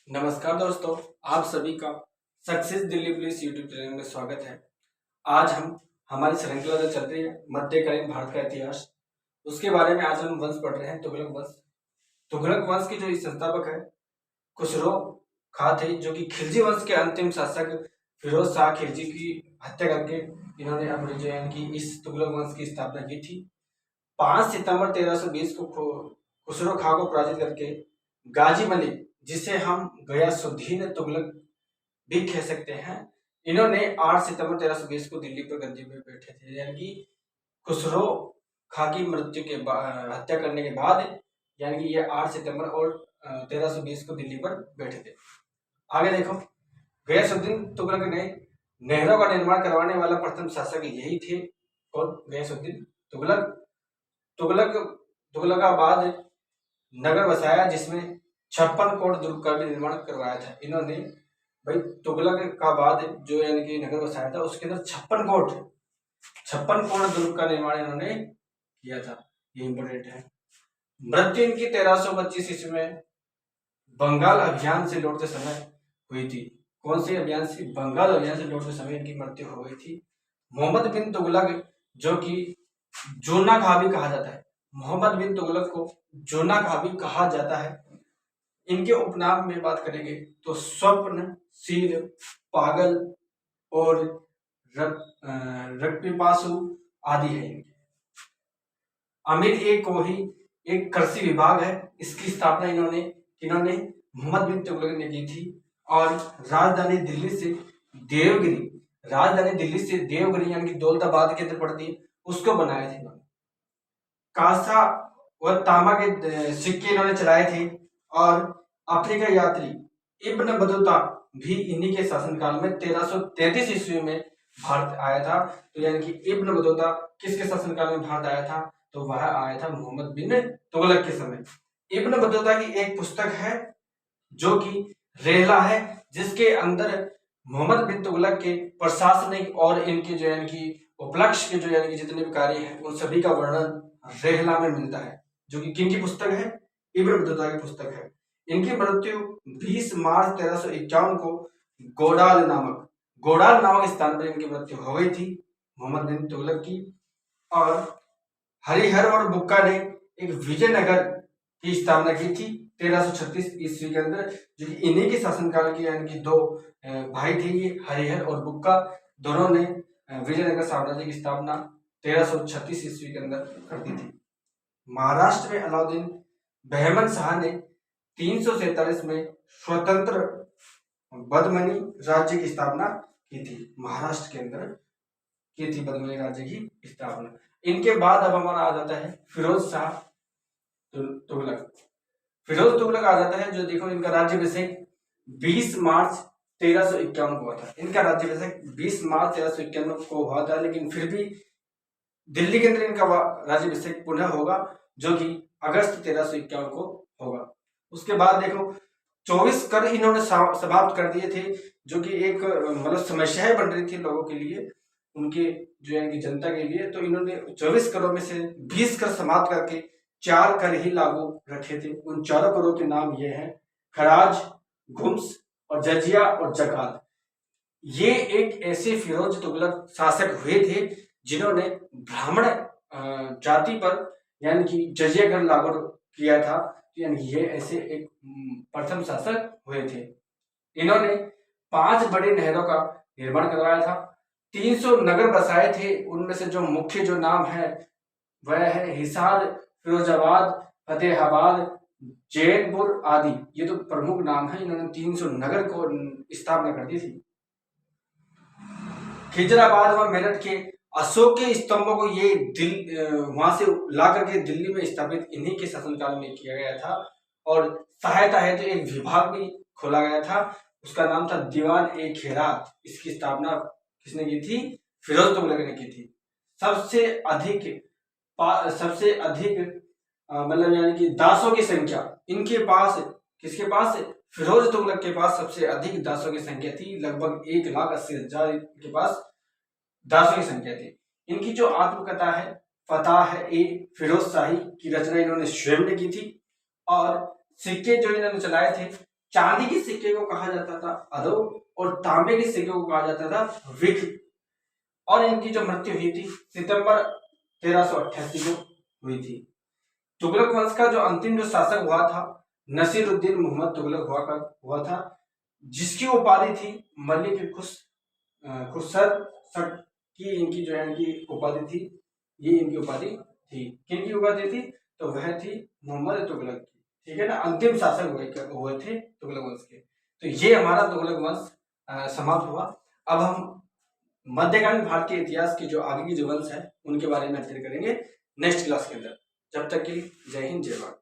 नमस्कार दोस्तों, आप सभी का success Delhi police YouTube channel में स्वागत है। आज हम हमारी श्रृंखला जो चल रही है मध्यकालीन भारत का इतिहास, उसके बारे में आज हम वंश पढ़ रहे हैं, तुगलक वंश। तुगलक वंश की जो संस्थापक है खुसरो खां थे, जो कि खिलजी वंश के अंतिम शासक फिरोज शाह खिलजी की हत्या करके इन्होंने अपने जो है कि इस तुगलक वंश की स्थापना की थी। 5 सितंबर 1320 को खुसरो खां को पराजित करके गाजी मलिक, जिसे हम गयासुद्दीन तुगलक भी कह सकते हैं, इन्होंने 8 सितंबर 1320 को दिल्ली पर गद्दी पे बैठे थे। यानी कि खुसरो खां की मृत्यु के हत्या करने के बाद यानी कि ये 8 सितंबर और 1320 को दिल्ली पर बैठे थे। आगे देखो, गयासुद्दीन तुगलक ने नहरों का निर्माण करवाने वाला प्रथम शासक यही थे। और गयासुद्दीन तुगलक तुगलक तुगलकाबाद नगर बसाया, जिसमें 56 कोट दुर्ग का भी निर्माण करवाया था इन्होंने। भाई तुगलकाबाद जो यानी कि नगर बसाया था, उसके अंदर 56 कोट दुर्ग का निर्माण इन्होंने किया था। ये इंपोर्टेंट है। मृत्यु इनकी 1325 ईस्वी में बंगाल अभियान से लौटते समय हुई थी। कौन से अभियान से? बंगाल अभियान से लौटते समय इनकी मृत्यु हो गई थी। मोहम्मद बिन तुगलक, जो कि जोना खां भी कहा जाता है, मोहम्मद बिन तुगलक को जोना खां भी कहा जाता है। इनके उपनाम में बात करेंगे तो स्वप्नशील, पागल और रक्तपिपासु आदि है इनके। अमीर ए कोही एक कृषि विभाग है, इसकी स्थापना इन्होंने मोहम्मद बिन तुगलक ने की थी। और राजधानी दिल्ली से देवगिरी यानी कि दौलताबाद के अंदर पड़ती है, उसको बनाए थे इन्होंने। कांसा व तांबा के सिक्के इन्होंने चलाए थे। और अफ्रीका यात्री इब्न बतूता भी इन्हीं के शासनकाल में 1333 ईस्वी में भारत आया था। तो यानी कि इब्न बतूता किसके शासनकाल में भारत आया था? तो वह आया था मोहम्मद बिन तुगलक के समय। इब्न बतूता की एक पुस्तक है जो कि रेहला है, जिसके अंदर मोहम्मद बिन तुगलक के प्रशासनिक और इनके जो यानी कि उपलक्ष्य के जो यानी कि जितने भी कार्य हैं उन सभी का वर्णन रेहला में मिलता है, जो कि किन की पुस्तक है? इब्न बतूता की पुस्तक है। इनकी मृत्यु 20 मार्च 1351 को गोडाल नामक स्थान पर इनकी मृत्यु हो गई थी, मोहम्मद बिन तुगलक की। और हरिहर और बुक्का ने एक विजयनगर की स्थापना की थी 1336 ईस्वी के अंदर, जो कि इन्हीं के शासनकाल के यानी कि दो भाई थे, ये हरिहर और बुक्का, दोनों ने विजयनगर साम्राज्य की स्थापना 1336 ईस्वी के अंदर कर दी थी। महाराष्ट्र में अलाउद्दीन बहमन शाह ने 347 में स्वतंत्र बदमनी राज्य की स्थापना की थी। महाराष्ट्र के अंदर की थी बदमनी राज्य की स्थापना। इनके बाद अब हमारा आ जाता है फिरोज शाह तुगलक। फिरोज तुगलक आ जाता है, जो देखो इनका राज्याभिषेक 20 मार्च 1351 को हुआ था। इनका राज्याभिषेक 20 मार्च 1351 को हुआ था, लेकिन फिर भी दिल्ली के अंदर इनका राज्याभिषेक पुनः होगा, जो कि अगस्त 1351 को होगा। उसके बाद देखो 24 कर इन्होंने समाप्त कर दिए थे, जो कि एक मतलब समस्याएं बन रही थी लोगों के लिए, उनके जो है जनता के लिए। तो इन्होंने 24 करों में से 20 कर समाप्त करके 4 कर ही लागू रखे थे। उन चारों करों के नाम ये हैं खराज, घुम्स और जजिया और जकात। ये एक ऐसे फिरोज तुगलक शासक हुए थे जिन्होंने ब्राह्मण जाति पर यानी कि जजिया कर लागू किया था। यानी ये ऐसे एक प्रथम शासक हुए थे। इन्होंने 5 बड़ी नहरों का निर्माण करवाया था, 300 नगर बसाए थे। उनमें से जो मुख्य जो नाम है वह है हिसार, फिरोजाबाद, फतेहाबाद, जैनपुर आदि। ये तो प्रमुख नाम है। इन्होंने 300 नगर को स्थापना कर दी थी। खिजराबाद व मेरठ के अशोक के स्तंभों को ये वहां से ला करके दिल्ली में स्थापित इन्हीं के शासनकाल में किया गया था। और सहायता है तो एक विभाग भी खोला गया था, उसका नाम था दीवान ए खैरात। इसकी स्थापना किसने की थी? फिरोज तुगलक ने की थी। सबसे अधिक मतलब यानी कि दासों की संख्या इनके पास, किसके पास? फिरोज तुगलक के पास सबसे अधिक दासों की संख्या थी। लगभग 1,80,000 के पास दासों की संख्या थी। इनकी जो आत्मकथा है फतह ए फिरोज शाही की रचना इन्होंने स्वयं ने की थी। और सिक्के जो इन्होंने चलाए थे चांदी के सिक्के को कहा जाता था अदो और तांबे के सिक्के को कहा जाता था विख। और इनकी जो मृत्यु हुई थी सितंबर 1388 को हुई थी। तुगलक वंश का जो अंतिम जो शासक हुआ था नसीरुद्दीन मोहम्मद तुगलक हुआ था, जिसकी उपाधि थी मलिक खुसर की इनकी जो है इनकी उपाधि थी। ये इनकी उपाधि थी, किनकी उपाधि थी? तो वह थी मोहम्मद तुगलक की, ठीक है ना। अंतिम शासक हुए थे तुगलक वंश के। तो ये हमारा तुगलक वंश समाप्त हुआ। अब हम मध्यकालीन भारतीय इतिहास के जो आगे की जो वंश है उनके बारे में अध्ययन करेंगे नेक्स्ट क्लास के अंदर। जब तक के लिए जय हिंद जय भारत।